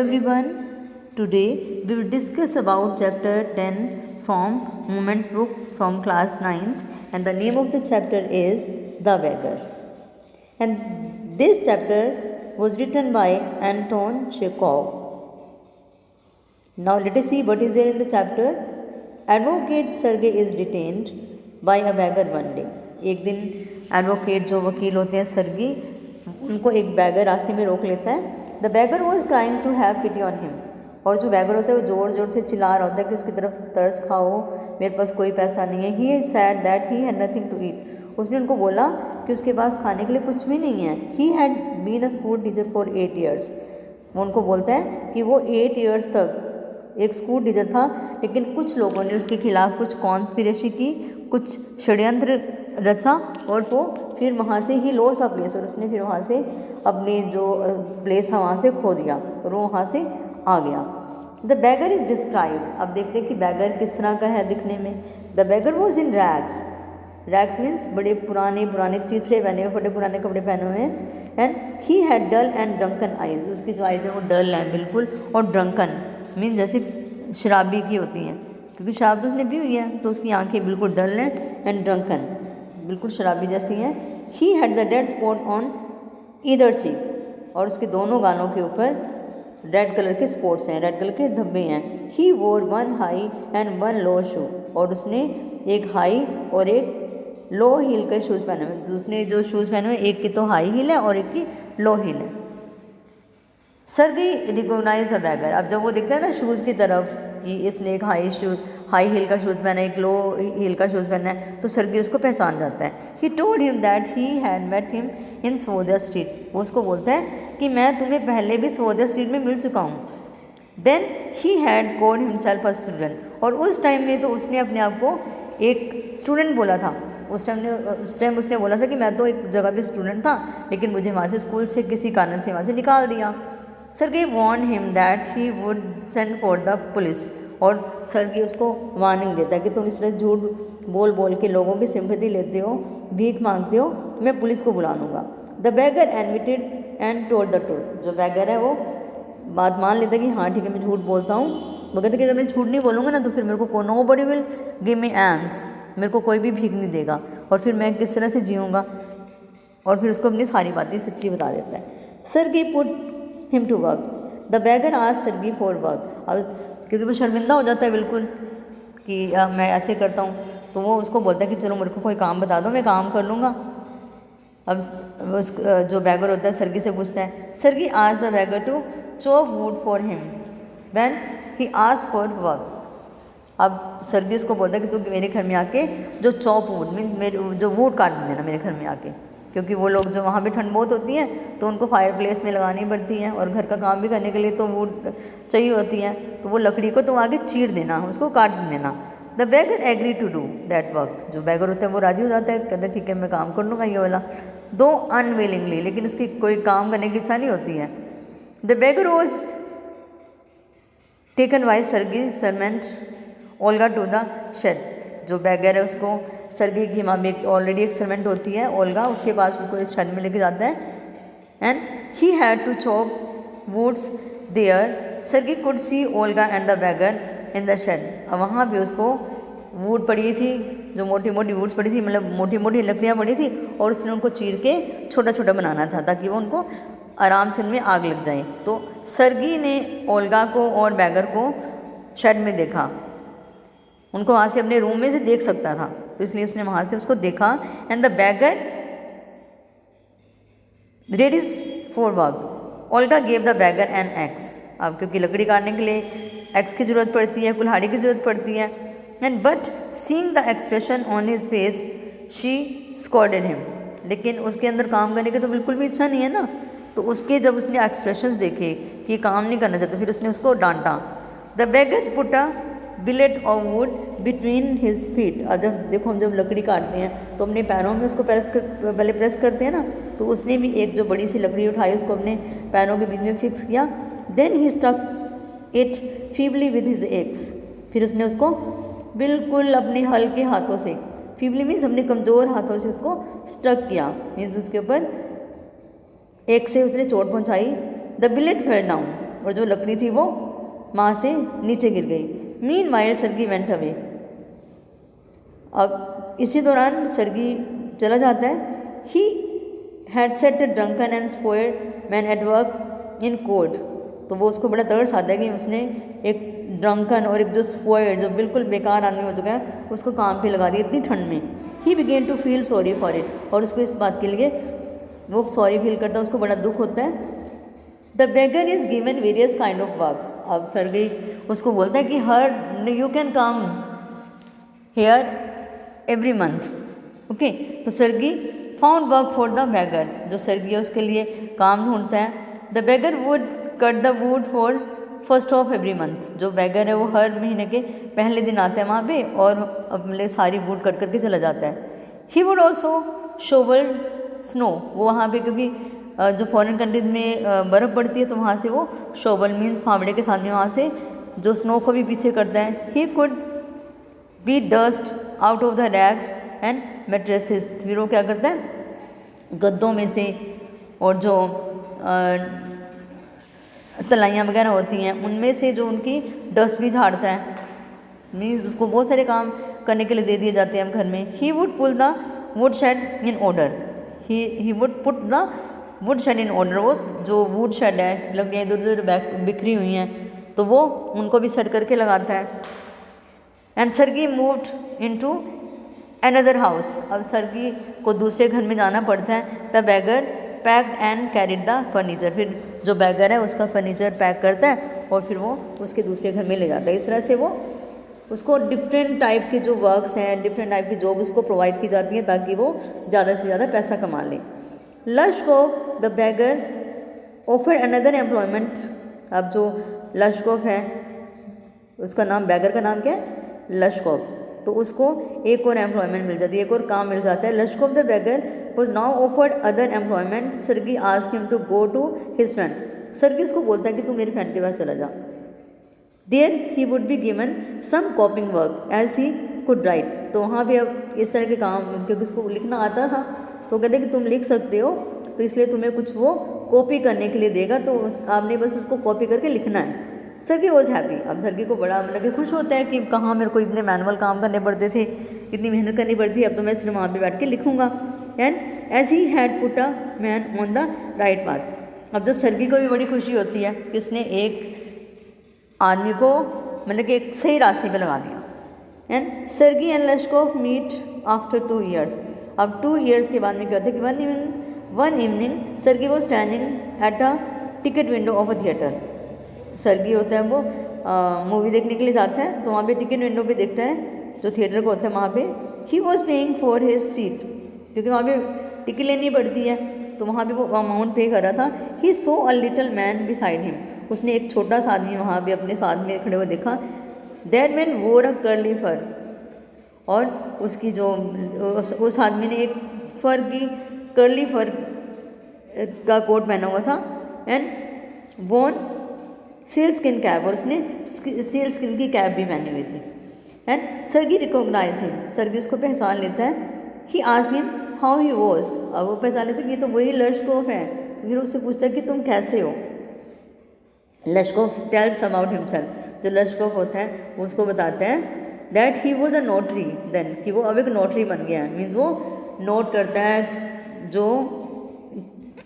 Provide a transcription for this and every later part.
everyone. Today we will discuss about chapter 10 from Moments book from class 9th, and the name of the chapter is The Beggar. And this chapter was written by Anton Chekhov. Now let us see what is there in the chapter. Advocate Sergey is detained by a beggar one day. एक दिन advocate जो वकील होते हैं सर्गी, उनको एक bagger रास्ते में रोक लेता है. The beggar was trying to have pity on him. और जो बैगर होता है वो ज़ोर ज़ोर से चिल्ला रहा होता है कि उसकी तरफ तरस खाओ, मेरे पास कोई पैसा नहीं है. He said that he had nothing to eat. उसने उनको बोला कि उसके पास खाने के लिए कुछ भी नहीं है. He had been a school teacher for 8 years. वो उनको बोलता है कि वो 8 years तक एक स्कूल टीचर था, लेकिन कुछ लोगों ने उसके खिलाफ कुछ कॉन्स्पिरेसी की, कुछ षड्यंत्र रचा और वो फिर वहाँ से ही लॉस ऑफ प्लेस, और उसने फिर वहाँ से अपनी जो प्लेस है वहाँ से खो दिया और वो वहाँ से आ गया. The bagger is describe. अब देखते हैं कि बैगर किस तरह का है दिखने में. The beggar was in rags. Rags means बड़े पुराने चिथड़े पहने हुए, बड़े पुराने कपड़े पहने हुए हैं. And he had dull and drunken eyes. उसकी जो आइज़ है वो डल हैं बिल्कुल, और ड्रंकन मीन्स जैसे शराबी की होती हैं, क्योंकि शराब तो उसने पी हुई है, तो उसकी आंखें बिल्कुल डल हैं. एंड ड्रंकन बिल्कुल शराबी जैसी हैं. He had the red spot on either cheek. और उसके दोनों गालों के ऊपर रेड कलर के स्पॉट्स हैं, रेड कलर के धब्बे हैं. ही वोर 1 हाई एंड 1 लो शू. और उसने एक हाई और एक लो हील के शूज़ पहने हुए. उसने जो शूज़ पहने हुए, एक की तो हाई हील है और एक की लो हील है. सर्गी रिकोगनाइज अ बैगर. अब जब वो देखता है ना शूज़ की तरफ कि इसने एक हाई हील का शूज़ पहना है, एक लो हील का शूज़ पहना है, तो सर्गी उसको पहचान जाता है. He told him that he had met him in Sadovaya Street. वो उसको बोलता है कि मैं तुम्हें पहले भी स्वोदिया स्ट्रीट में मिल चुका हूँ. Then he had called himself a student. और उस टाइम में तो उसने अपने आप को एक स्टूडेंट बोला था. उस टाइम उसने बोला था कि मैं तो एक जगह पे स्टूडेंट था, लेकिन मुझे वहाँ से स्कूल से किसी कारण से वहाँ से निकाल दिया. Sergei warn him that he would send for the police. और सर्गी उसको वार्निंग देता है कि तुम इस तरह झूठ बोल बोल के लोगों की सिंपैथी लेते हो, भीख मांगते हो, मैं पुलिस को बुला लूँगा. The bagger admitted and told the truth. जो बैगर है वो बात मान लेता है कि हाँ ठीक है मैं झूठ बोलता हूँ. वो कहते कि अगर मैं झूठ नहीं बोलूँगा ना तो फिर मेरे को nobody will give me alms. मेरे को कोई भी भीख नहीं देगा, और फिर मैं किस तरह से जीऊँगा. और फिर उसको अपनी सारी बातें सच्ची बता देता है. Sergei put him to work. The beggar asked Sergei for work. अब क्योंकि वो शर्मिंदा हो जाता है बिल्कुल कि मैं ऐसे करता हूँ, तो वो उसको बोलता है कि चलो मेरे को कोई काम बता दो, मैं काम कर लूँगा. अब उस जो बैगर होता है सर्गी से पूछता है. Sergei asked the beggar to chop wood for him when he asked for work. अब सर्गी उसको बोलता है कि तू मेरे घर में आके जो चॉप वुड मीन मेरे जो वुड काट देना मेरे घर में आके, क्योंकि वो लोग जो वहाँ पे ठंड बहुत होती है तो उनको फायर प्लेस में लगानी पड़ती है, और घर का काम भी करने के लिए तो वुड चाहिए होती है. तो वो लकड़ी को तो आगे चीर देना, उसको काट देना. The beggar agree to do that work. जो बैगर होता है वो राजी हो जाता है, कहता है ठीक है मैं काम कर लूँगा ये वाला, दो अनविलिंगली, लेकिन उसकी कोई काम करने की इच्छा नहीं होती है. The beggar was taken by Sergei servant Olga to the shed. जो बैगर है उसको सर्गी की माँ में ऑलरेडी एक सर्वेंट होती है ओल्गा, उसके पास उसको एक शेड में लेके जाता है. And he had to chop woods there. Sergei could see Olga and the beggar in the shed. अब वहाँ पे उसको वुड पड़ी थी, जो मोटी मोटी वुड्स पड़ी थी, मतलब मोटी मोटी लकड़ियाँ पड़ी थी, और उसने उनको चीर के छोटा छोटा बनाना था ताकि वो उनको आराम से उनमें आग लग जाए. तो सर्गी ने ओल्गा को और बैगर को शेड में देखा. उनको वहाँ से अपने रूम में से देख सकता था, तो इसलिए उसने वहाँ से उसको देखा. And the beggar readies for work. Olga gave the beggar an axe. अब क्योंकि लकड़ी काटने के लिए एक्स की ज़रूरत पड़ती है, कुल्हाड़ी की ज़रूरत पड़ती है. And but seeing the expression on his face she scolded him. लेकिन उसके अंदर काम करने की तो बिल्कुल भी इच्छा नहीं है ना, तो उसके जब उसने एक्सप्रेशंस देखे कि काम नहीं करना चाहता, फिर उसने उसको डांटा. The beggar put a billet of wood between his feet. और जब देखो हम जब लकड़ी काटते हैं तो अपने पैरों में उसको पहले प्रेस करते हैं ना, तो उसने भी एक जो बड़ी सी लकड़ी उठाई उसको अपने पैरों के बीच में फिक्स किया. Then he stuck it feebly with his axe. फिर उसने उसको बिल्कुल अपने हल्के हाथों से, फीबली मीन्स अपने कमज़ोर हाथों से उसको स्टक किया, मीन्स उसके ऊपर एक से उसने चोट पहुँचाई. The billet fell down. और जो लकड़ी थी वो वहाँ से नीचे गिर गई। Meanwhile Sergei went away. अब इसी दौरान सर्गी चला जाता है। He had set a drunken and spoiled man at work in court. तो वो उसको बड़ा तरस आता है कि उसने एक ड्रंकन और एक जो स्पॉइल्ड, जो बिल्कुल बेकार आदमी हो चुका है, उसको काम पे लगा दिया इतनी ठंड में। He began to feel sorry for it, और उसको इस बात के लिए वो सॉरी फील करता है, उसको बड़ा दुख होता है। The beggar is given various kind of work. अब सर्गी उसको बोलता है कि हर you can come here every month. Okay, तो Sergei found work for the beggar. जो सर्गी है उसके लिए काम ढूंढता है। The beggar would cut the wood for first of every month. जो बेगर है वो हर महीने के पहले दिन आता है वहाँ पे और अपने सारी वुड कट करके चला जाता है। He would also shovel snow. वो वहाँ पे क्योंकि जो फॉरेन कंट्रीज में बर्फ़ पड़ती है तो वहाँ से वो शोवल मीन्स फावड़े के साथ में वहाँ से जो स्नो को भी पीछे करता है। He could be dust out of the racks and mattresses. फिर वो क्या करता है, गद्दों में से और जो तलाइयाँ वगैरह होती हैं उनमें से जो उनकी डस्ट भी झाड़ता है। मीन्स उसको बहुत सारे काम करने के लिए दे दिए जाते हैं अब घर में। He would pull the wood shed in order. He would put the wood shed in order. वो जो वुड शेड है, लकड़ियाँ इधर उधर बिखरी हुई हैं, तो वो उनको भी सेट करके लगाता है। And Sergei moved into another house. अब सर्गी को दूसरे घर में जाना पड़ता है। The beggar packed and carried the furniture. फिर जो बैगर है उसका फर्नीचर पैक करता है और फिर वो उसके दूसरे घर में ले जाता है। इस तरह से वो उसको डिफरेंट टाइप के जो वर्क्स हैं, डिफरेंट टाइप की जॉब उसको प्रोवाइड की जाती हैं ताकि वो ज़्यादा से ज़्यादा पैसा कमा ले। Lushkoff the beggar offer another employment. अब जो लश्कोफ है उसका नाम, बैगर का नाम क्या है, लश्कोफ। तो उसको एक और एम्प्लॉयमेंट मिल जाती है, एक और काम मिल जाता है। Lushkoff the beggar was now offered other employment. Sergei asked him to go to his friend. Sergei उसको बोलता है कि तू मेरे फ्रेंड के पास चला जा। There he would be given some copying work as he could write. तो वहाँ भी अब इस तरह के काम, क्योंकि उसको लिखना आता था तो कहते कि तुम लिख सकते हो, तो इसलिए तुम्हें कुछ वो कॉपी करने के लिए देगा, तो आपने बस उसको कॉपी करके लिखना है। सर्गी वॉज हैप्पी। अब सर्गी को बड़ा मतलब कि खुश होता है कि कहाँ मेरे को इतने मैनुअल काम करने पड़ते थे, इतनी मेहनत करनी पड़ती है, अब तो मैं सिर्फ वहाँ पे बैठ के लिखूँगा। And as he had put a man on the right path. अब जो सर्गी को भी बड़ी खुशी होती है कि उसने एक आदमी को मतलब कि एक सही रास्ते पे लगा दिया। And Sergei and Lushkoff meet after 2 years। अब 2 years के बाद में क्या होता है कि one evening Sergei was standing at a ticket window of a theatre. Sergei होता है वो मूवी देखने के लिए जाता है, तो वहाँ पे टिकट विंडो पे देखता है जो थिएटर को होता है वहाँ पे। He was paying for his seat, क्योंकि वहाँ पे टिकट लेनी पड़ती है, तो वहाँ पे वो अमाउंट पे कर रहा था। He saw a little man beside him. उसने एक छोटा सा आदमी वहाँ पे अपने साथ में खड़े हुए देखा। दैट मैन वोर अ कर्ली फर। और उसकी जो उस आदमी ने एक फर की कर्ली फर का कोट पहना हुआ था। एंड वोन सील स्किन कैप, और उसने सील स्किन की कैप भी पहनी हुई थी। And Sergei recognize him. Sergei उसको पहचान लेता है। He asked him how he was. अब वो पहचान लेते कि ये तो वही लश्कोफ है। तो फिर उससे पूछता है कि तुम कैसे हो। Lushkoff tells about himself. जो लश्कोफ होता है वो उसको बताता है that he was a notary then, कि वो अब एक नोटरी बन गया है। मीन्स वो नोट करता है जो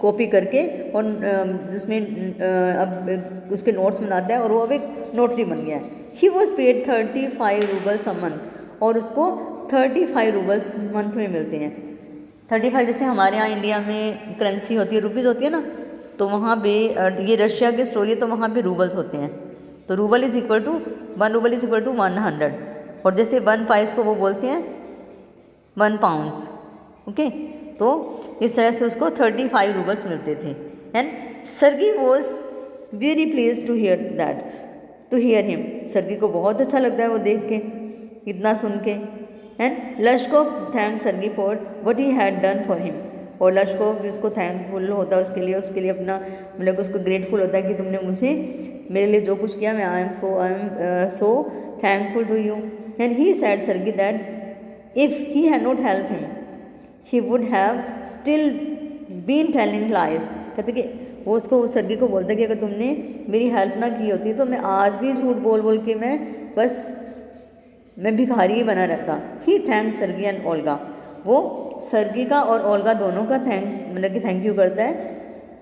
कॉपी करके, और जिसमें अब उसके नोट्स बनाता है, और वो अब एक नोटरी बन गया है। He was paid 35 roubles a month, और उसको 35 रूबल्स मंथ में मिलते हैं। 35 जैसे हमारे यहाँ इंडिया में करेंसी होती है, रुपीज़ होती है ना, तो वहाँ पे ये रशिया की स्टोरी है, तो वहाँ पे रूबल्स होते हैं। तो rouble is equal to 1 rouble is equal to 100, और जैसे 1 पाइस को वो बोलते हैं 1 पाउंड्स। ओके, तो इस तरह से उसको 35 रूबल्स मिलते थे। And Sergei was very please to hear that, to hear him. Sergei को बहुत अच्छा लगता है वो देख के, इतना सुन के। And Lushkoff thank Sergei for what he had done for him. और लश्कोफ भी उसको थैंकफुल होता है उसके लिए अपना मतलब उसको ग्रेटफुल होता है कि तुमने मुझे मेरे लिए जो कुछ किया, मैं I am so thankful to you. And he said Sergei that if he had not help him he would have still been telling lies. कहते कि वो उसको सर्गी को बोलता है कि अगर तुमने मेरी हेल्प ना की होती तो मैं आज भी झूठ बोल बोल के मैं भिखारी ही बना रहता। ही थैंक सर्गी एंड ओल्गा, वो सर्गी का और ओल्गा दोनों का मतलब कि थैंक यू करता है।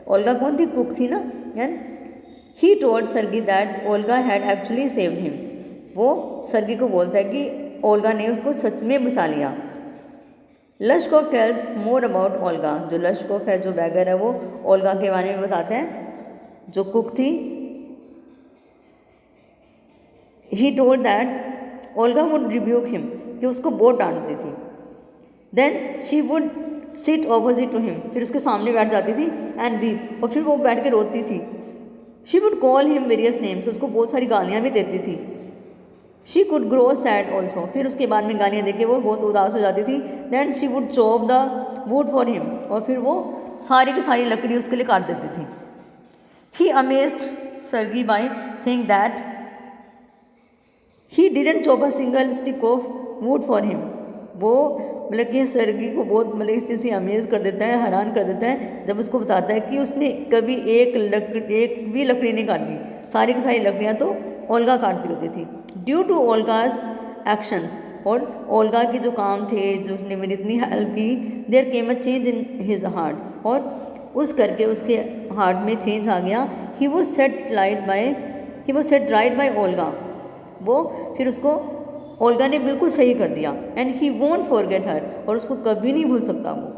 ओल्गा कौन थी? कुक थी ना। And he told Sergei that Olga had actually saved him, वो सर्गी को बोलता है कि ओल्गा ने उसको सच में बचा लिया। लश्कोफ टेल्स मोर अबाउट ओल्गा, जो लश्कोफ है, जो बैगर है, वो ओल्गा के बारे में बताते हैं, जो कुक थी। He told that Olga would rebuke him, कि उसको बहुत डांटती थी। Then she would sit opposite to him, फिर उसके सामने बैठ जाती थी। एंड वीप, और फिर वो बैठ के रोती थी। She would call him various names, उसको बहुत सारी गालियाँ भी देती थी। She could grow sad also, फिर उसके बाद में गालियाँ देके वो बहुत उदास हो जाती थी। Then she would chop the wood for him, और फिर वो सारी की सारी लकड़ी उसके लिए काट देती थी। He amazed Sergei by saying that he didn't chop a single stick of wood for him, वो मतलब कि सर्गी को बहुत मतलब इस चीज़ से अमेज कर देता है, हैरान कर देता है, जब उसको बताता है कि उसने कभी एक भी लकड़ी नहीं काटी, सारी की सारी लकड़ियाँ तो ओल्गा काटती होती थी। ड्यू टू ओल्गास एक्शंस, और ओल्गा के जो काम थे, जो उसने मेरी इतनी हेल्प की, there came a change in his heart, और उस करके उसके हार्ट में चेंज आ गया। He was set right by Olga, वो फिर उसको ओल्गा ने बिल्कुल सही कर दिया। And he won't forget her, और उसको कभी नहीं भूल सकता वो।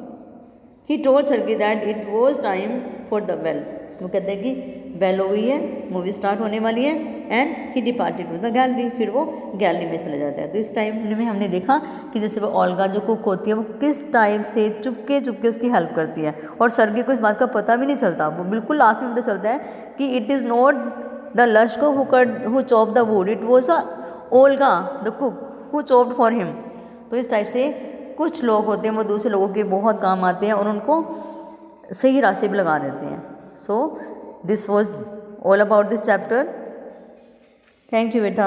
He told Sergei that it was time for the bell, वो कहते हैं कि बेल हो गई है, मूवी स्टार्ट होने वाली है। And he departed to the gallery, फिर वो गैलरी में चले जाता है। तो इस टाइम में हमने देखा कि जैसे वो ओल्गा जो कुक होती है, वो किस टाइप से चुपके चुपके उसकी हेल्प करती है, और सर्गी को इस बात का पता भी नहीं चलता। वो बिल्कुल लास्ट में पता चलता है कि it is not the Lushkoff who chop the wood, it was a Olga the cook who chopped for him. तो इस टाइप से कुछ लोग होते हैं, वो दूसरे लोगों के बहुत काम आते हैं और उनको सही रास्ते पे लगा देते हैं। So this was all about this chapter. Thank you बेटा।